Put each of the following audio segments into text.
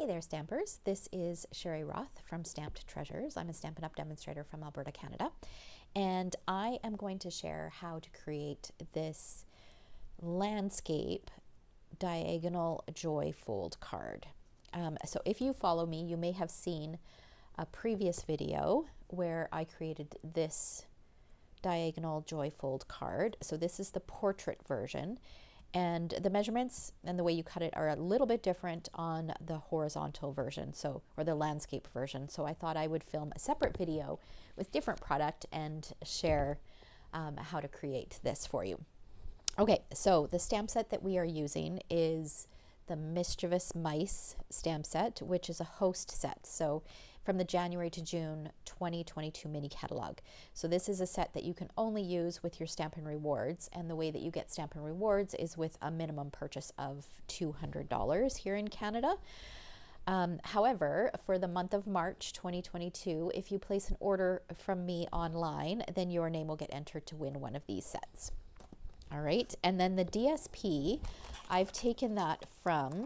Hey there, Stampers. This is Sherry Roth from Stamped Treasures. I'm a Stampin' Up! Demonstrator from Alberta, Canada, and I am going to share how to create this landscape diagonal joy fold card. So if you follow me, you may have seen a previous video where I created this diagonal joy fold card. So this is the portrait version. And the measurements and the way you cut it are a little bit different on the horizontal version, or the landscape version. So I thought I would film a separate video with different product and share how to create this for you. Okay, so the stamp set that we are using is the Mischievous Mice stamp set, which is a host set. So from the January to June 2022 mini catalog. So this is a set that you can only use with your Stampin' Rewards, and the way that you get Stampin' Rewards is with a minimum purchase of $200 here in Canada. However, for the month of March 2022, if you place an order from me online, then your name will get entered to win one of these sets. All right, and then the DSP, I've taken that from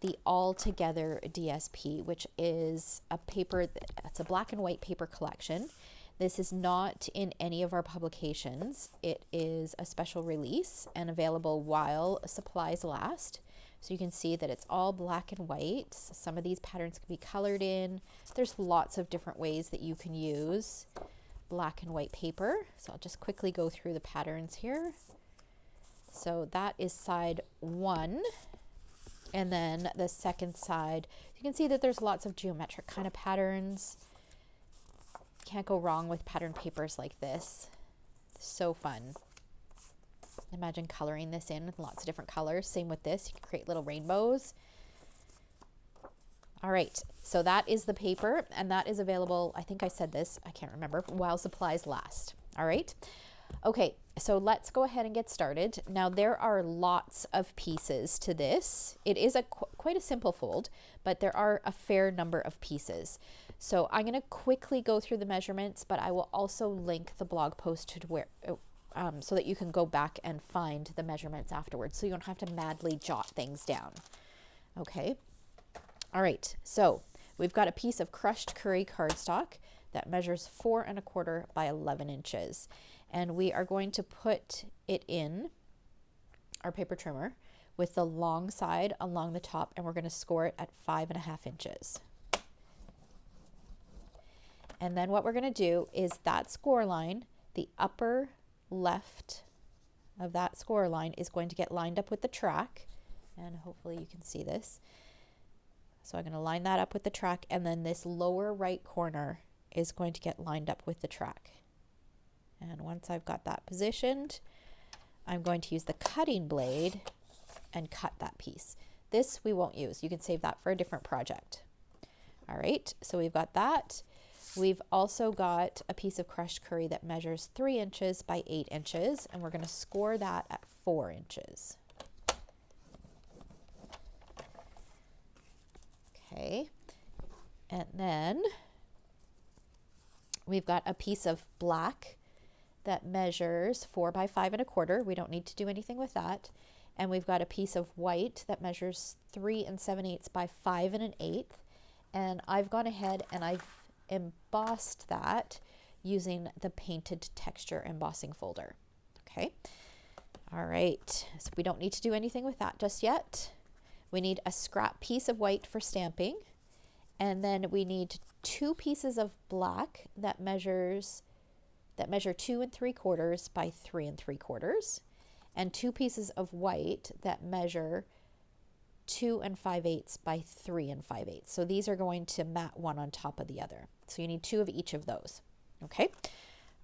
the All Together DSP, which is a paper, it's a black and white paper collection. This is not in any of our publications. It is a special release and available while supplies last. So you can see that it's all black and white. Some of these patterns can be colored in. There's lots of different ways that you can use black and white paper. So I'll just quickly go through the patterns here. So that is side 1. And then the second side, you can see that there's lots of geometric kind of patterns. Can't go wrong with pattern papers like this. So fun. Imagine coloring this in with lots of different colors. Same with this, you can create little rainbows. All right, so that is the paper, and that is available, I think I said this, I can't remember, while supplies last. All right. Okay, so let's go ahead and get started. Now there are lots of pieces to this. It is quite a simple fold, but there are a fair number of pieces. So I'm going to quickly go through the measurements, but I will also link the blog post to where, so that you can go back and find the measurements afterwards, so you don't have to madly jot things down. Okay. All right, so we've got a piece of crushed curry cardstock that measures 4 1/4 by 11 inches. And we are going to put it in our paper trimmer with the long side along the top, and we're going to score it at 5 1/2 inches. And then what we're going to do is that score line, the upper left of that score line is going to get lined up with the track, and hopefully you can see this. So I'm going to line that up with the track, and then this lower right corner is going to get lined up with the track. And once I've got that positioned, I'm going to use the cutting blade and cut that piece. This we won't use. You can save that for a different project. All right, so we've got that. We've also got a piece of crushed curry that measures 3 inches by 8 inches, and we're going to score that at 4 inches. Okay, and then we've got a piece of black that measures 4 by 5 1/4. We don't need to do anything with that. And we've got a piece of white that measures 3 7/8 by 5 1/8. And I've gone ahead and I've embossed that using the painted texture embossing folder. Okay. All right. So we don't need to do anything with that just yet. We need a scrap piece of white for stamping. And then we need 2 pieces of black that measure 2 3/4 by 3 3/4, and 2 pieces of white that measure 2 5/8 by 3 5/8. So these are going to mat one on top of the other. So you need 2 of each of those. Okay.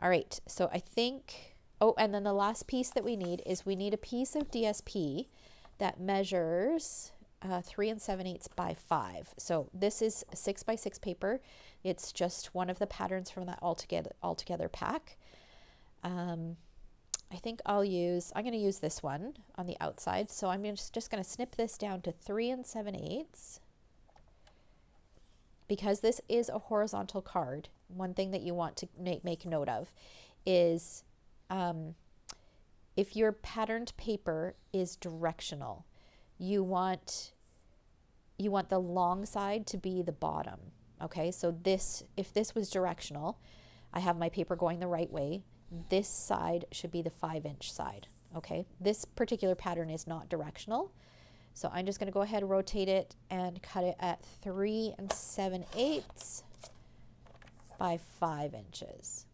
All right. So I think, oh, and then the last piece that we need is we need a piece of DSP that measures 3 7/8 by 5. So this is 6 by 6 paper. It's just one of the patterns from that all together pack. I think I'm going to use this one on the outside. So I'm just going to snip this down to 3 7/8. Because this is a horizontal card, one thing that you want to make note of is if your patterned paper is directional, you want you want the long side to be the bottom. Okay, so this, if this was directional, I have my paper going the right way. This side should be the 5-inch side. Okay, this particular pattern is not directional. So I'm just going to go ahead and rotate it and cut it at 3 7/8 by 5 inches.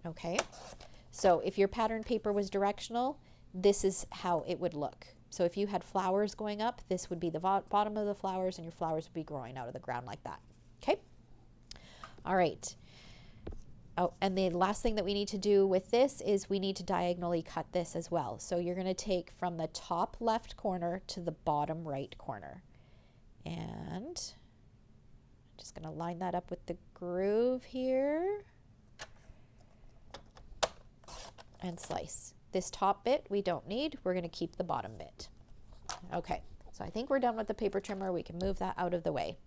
Okay, so if your pattern paper was directional, this is how it would look. So if you had flowers going up, this would be the bottom of the flowers, and your flowers would be growing out of the ground like that. Okay, all right. Oh, and the last thing that we need to do with this is we need to diagonally cut this as well. So you're going to take from the top left corner to the bottom right corner. And I'm just going to line that up with the groove here. And slice. This top bit we don't need. We're going to keep the bottom bit. Okay, so I think we're done with the paper trimmer. We can move that out of the way.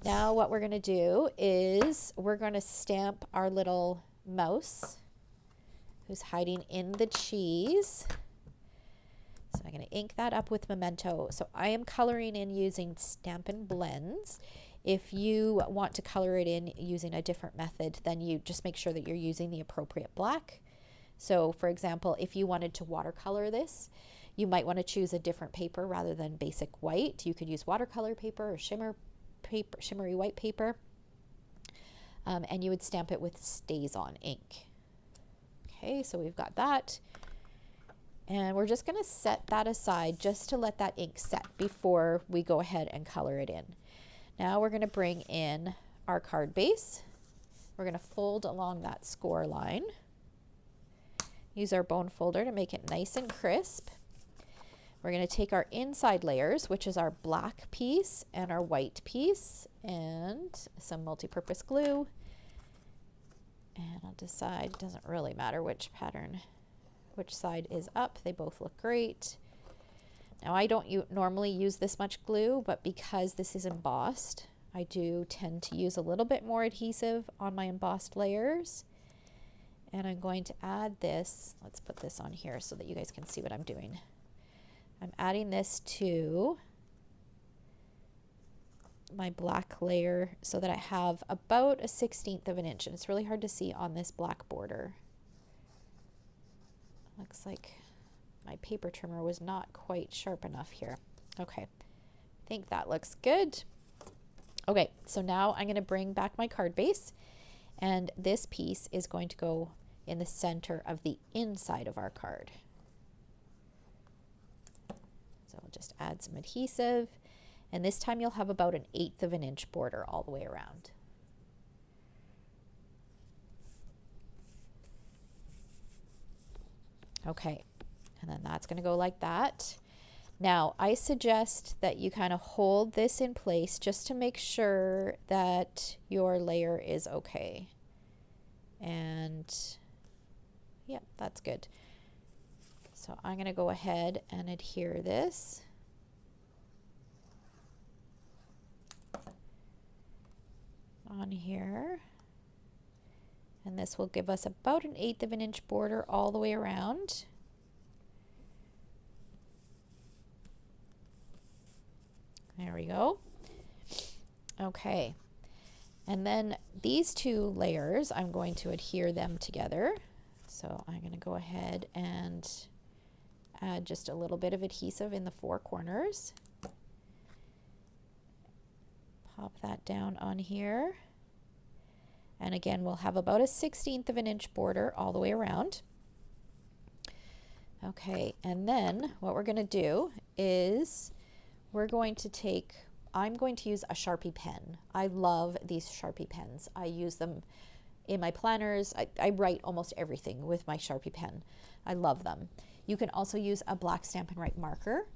Now what we're going to do is we're going to stamp our little mouse who's hiding in the cheese. So I'm going to ink that up with Memento. So I am coloring in using Stampin' Blends. If you want to color it in using a different method, then you just make sure that you're using the appropriate black. So for example, if you wanted to watercolor this, you might want to choose a different paper rather than basic white. You could use watercolor paper or shimmery white paper, and you would stamp it with StazOn ink. Okay, so we've got that, and we're just going to set that aside just to let that ink set before we go ahead and color it in. Now we're going to bring in our card base. We're going to fold along that score line. Use our bone folder to make it nice and crisp. We're going to take our inside layers, which is our black piece and our white piece, and some multi-purpose glue. And I'll decide, it doesn't really matter which pattern, which side is up. They both look great. Now I don't normally use this much glue, but because this is embossed, I do tend to use a little bit more adhesive on my embossed layers. And I'm going to add this, let's put this on here so that you guys can see what I'm doing. I'm adding this to my black layer so that I have about a 1/16 of an inch, and it's really hard to see on this black border. Looks like my paper trimmer was not quite sharp enough here. Okay, I think that looks good. Okay, so now I'm going to bring back my card base, and this piece is going to go in the center of the inside of our card. So we'll just add some adhesive, and this time you'll have about an 1/8 of an inch border all the way around. Okay, and then that's going to go like that. Now I suggest that you kind of hold this in place just to make sure that your layer is okay. And yeah, that's good. So I'm going to go ahead and adhere this. On here. And this will give us about an 1/8 of an inch border all the way around. There we go. Okay. And then these two layers, I'm going to adhere them together. So I'm going to go ahead and add just a little bit of adhesive in the 4 corners. Pop that down on here. And again, we'll have about a 1/16 of an inch border all the way around. Okay, and then what we're going to do is we're going to take, I'm going to use a Sharpie pen. I love these Sharpie pens. I use them in my planners. I write almost everything with my Sharpie pen. I love them. You can also use a black Stampin' Write marker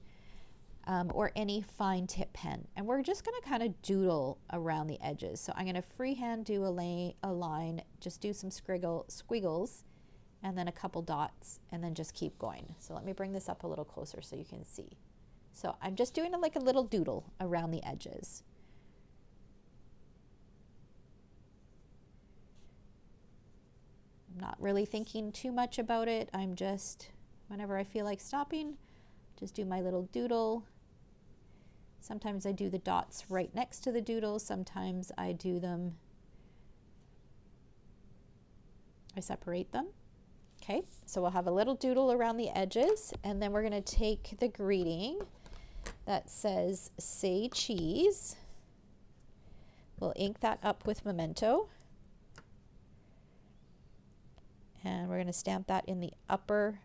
or any fine tip pen. And we're just going to kind of doodle around the edges. So I'm going to freehand do a line, just do some squiggles, and then a couple dots, and then just keep going. So let me bring this up a little closer so you can see. So I'm just doing like a little doodle around the edges. I'm not really thinking too much about it. I'm just, whenever I feel like stopping, just do my little doodle. Sometimes I do the dots right next to the doodle. Sometimes I do them, I separate them. Okay, so we'll have a little doodle around the edges, and then we're going to take the greeting that says "Say Cheese." We'll ink that up with Memento. And we're going to stamp that in the upper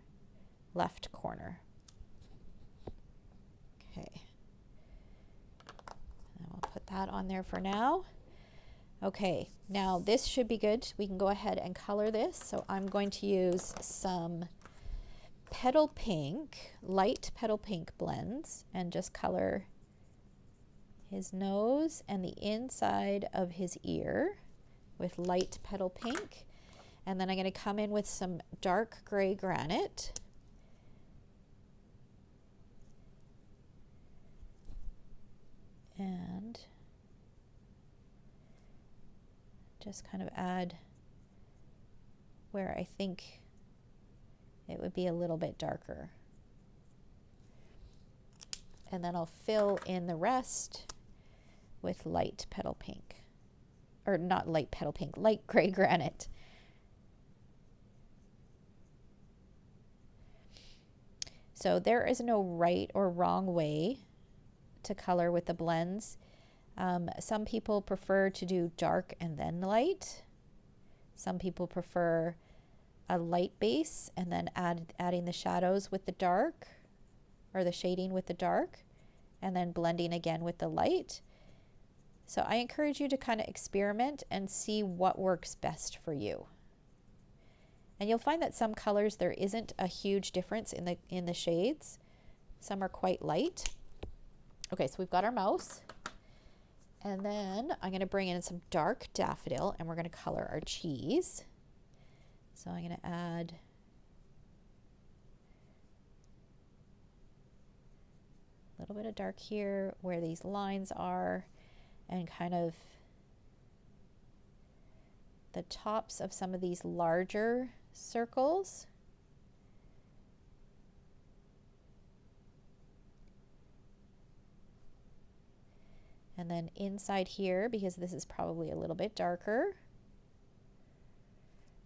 left corner. Okay. And we'll put that on there for now. Okay, now this should be good. We can go ahead and color this. So I'm going to use some Petal Pink, light Petal Pink blends, and just color his nose and the inside of his ear with light Petal Pink. And then I'm going to come in with some dark gray granite. And just kind of add where I think it would be a little bit darker. And then I'll fill in the rest with light Petal Pink. Or not light Petal Pink, light gray granite. So there is no right or wrong way to color with the blends. Some people prefer to do dark and then light. Some people prefer a light base and then adding the shadows with the dark, or the shading with the dark, and then blending again with the light. So I encourage you to kind of experiment and see what works best for you. And you'll find that some colors there isn't a huge difference in the shades. Some are quite light. Okay, so we've got our mouse. And then I'm going to bring in some dark daffodil, and we're going to color our cheese. So I'm going to add a little bit of dark here where these lines are, and kind of the tops of some of these larger circles. And then inside here, because this is probably a little bit darker,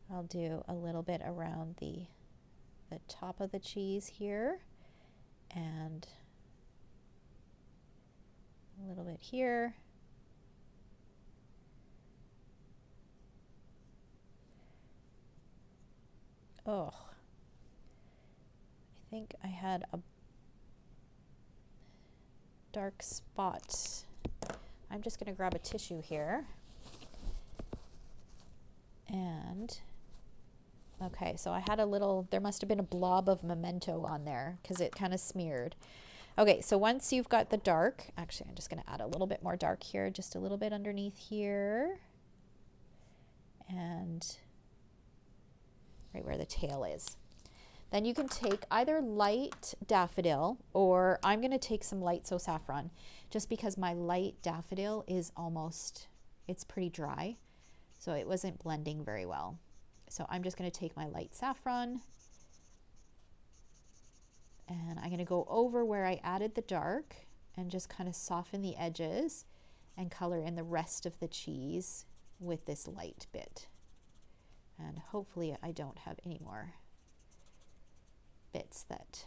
I'll do a little bit around the top of the cheese here, and a little bit here. Oh, I think I had a dark spot. I'm just going to grab a tissue here. And, okay, so I had a little, there must have been a blob of Memento on there because it kind of smeared. Okay, so once you've got the dark, actually I'm just going to add a little bit more dark here, just a little bit underneath here. And right where the tail is. Then you can take either light daffodil, or I'm going to take some light So Saffron, just because my light daffodil is almost, it's pretty dry, so it wasn't blending very well. So I'm just going to take my light saffron, and I'm going to go over where I added the dark and just kind of soften the edges and color in the rest of the cheese with this light bit. And hopefully I don't have any more bits that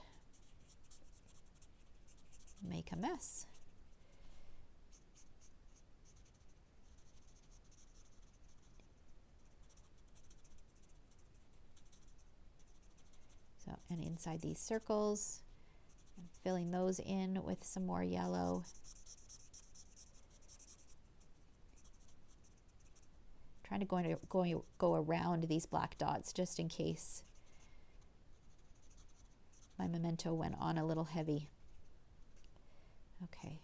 make a mess. So, and inside these circles, I'm filling those in with some more yellow. Trying to go around these black dots just in case my Memento went on a little heavy. Okay.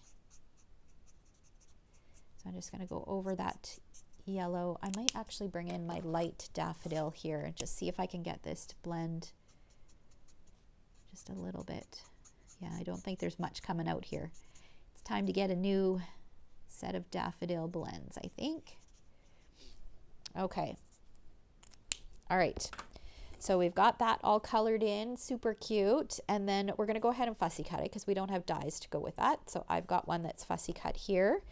So I'm just going to go over that yellow. I might actually bring in my light daffodil here and just see if I can get this to blend just a little bit. Yeah, I don't think there's much coming out here. It's time to get a new set of daffodil blends, I think. Okay. All right. So we've got that all colored in, super cute. And then we're going to go ahead and fussy cut it because we don't have dies to go with that. So I've got one that's fussy cut here.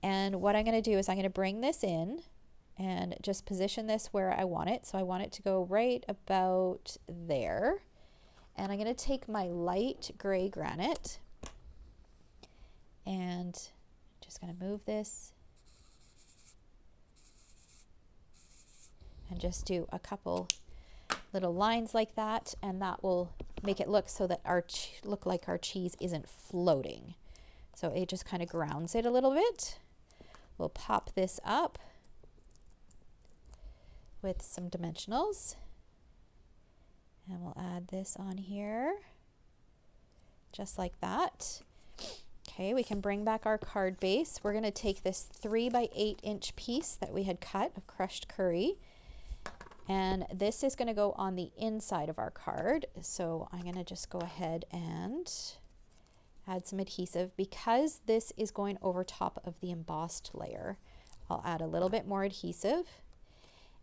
And what I'm going to do is I'm going to bring this in and just position this where I want it. So I want it to go right about there. And I'm going to take my light gray granite and just going to move this and just do a couple little lines like that, and that will make it look so that look like our cheese isn't floating. So it just kind of grounds it a little bit. We'll pop this up with some dimensionals, and we'll add this on here just like that. Okay, we can bring back our card base. We're going to take this 3 by 8 inch piece that we had cut of crushed curry, and this is going to go on the inside of our card. So I'm going to just go ahead and add some adhesive. Because this is going over top of the embossed layer, I'll add a little bit more adhesive.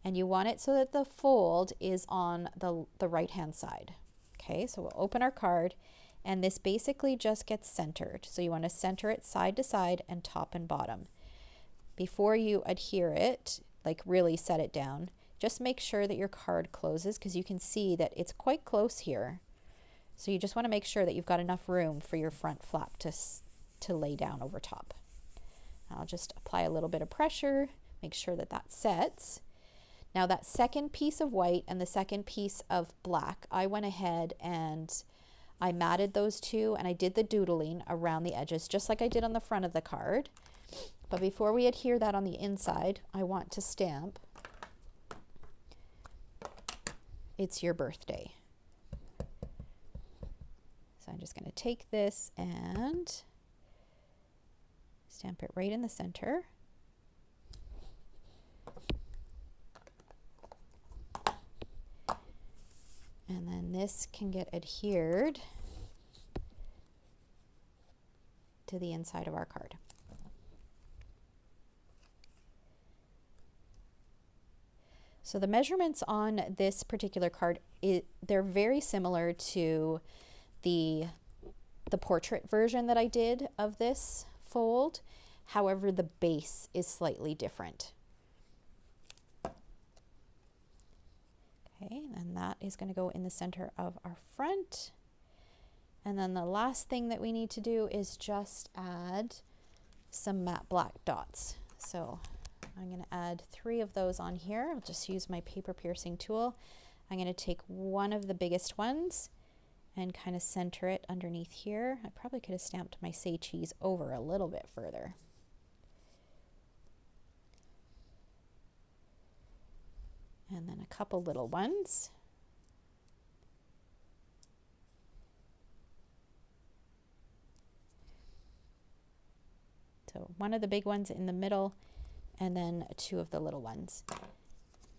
And you want it so that the fold is on the right hand side. Okay, so we'll open our card, and this basically just gets centered. So you want to center it side to side and top and bottom. Before you adhere it, like really set it down, just make sure that your card closes, because you can see that it's quite close here. So you just want to make sure that you've got enough room for your front flap to lay down over top. I'll just apply a little bit of pressure, make sure that that sets. Now that second piece of white and the second piece of black, I went ahead and I matted those two, and I did the doodling around the edges just like I did on the front of the card. But before we adhere that on the inside, I want to stamp "It's your birthday." So I'm just going to take this and stamp it right in the center. And then this can get adhered to the inside of our card. So the measurements on this particular card, they're very similar to the portrait version that I did of this fold. However, the base is slightly different. Okay, and that is going to go in the center of our front. And then the last thing that we need to do is just add some matte black dots. So I'm going to add 3 of those on here. I'll just use my paper piercing tool. I'm going to take one of the biggest ones and kind of center it underneath here. I probably could have stamped my say cheese over a little bit further. And then a couple little ones. So one of the big ones in the middle, and then 2 of the little ones.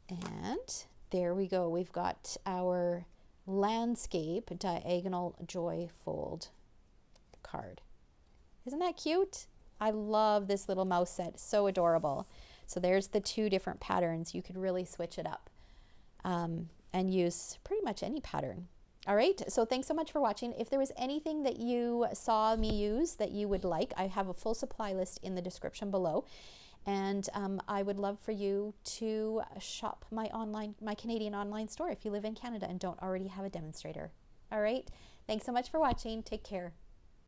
And there we go. We've got our landscape diagonal joy fold card. Isn't that cute? I love this little mouse set. So adorable. So there's the 2 different patterns. You could really switch it up and use pretty much any pattern. All right, so thanks so much for watching. If there was anything that you saw me use that you would like, I have a full supply list in the description below. And I would love for you to shop my Canadian online store if you live in Canada and don't already have a demonstrator. All right, thanks so much for watching. Take care.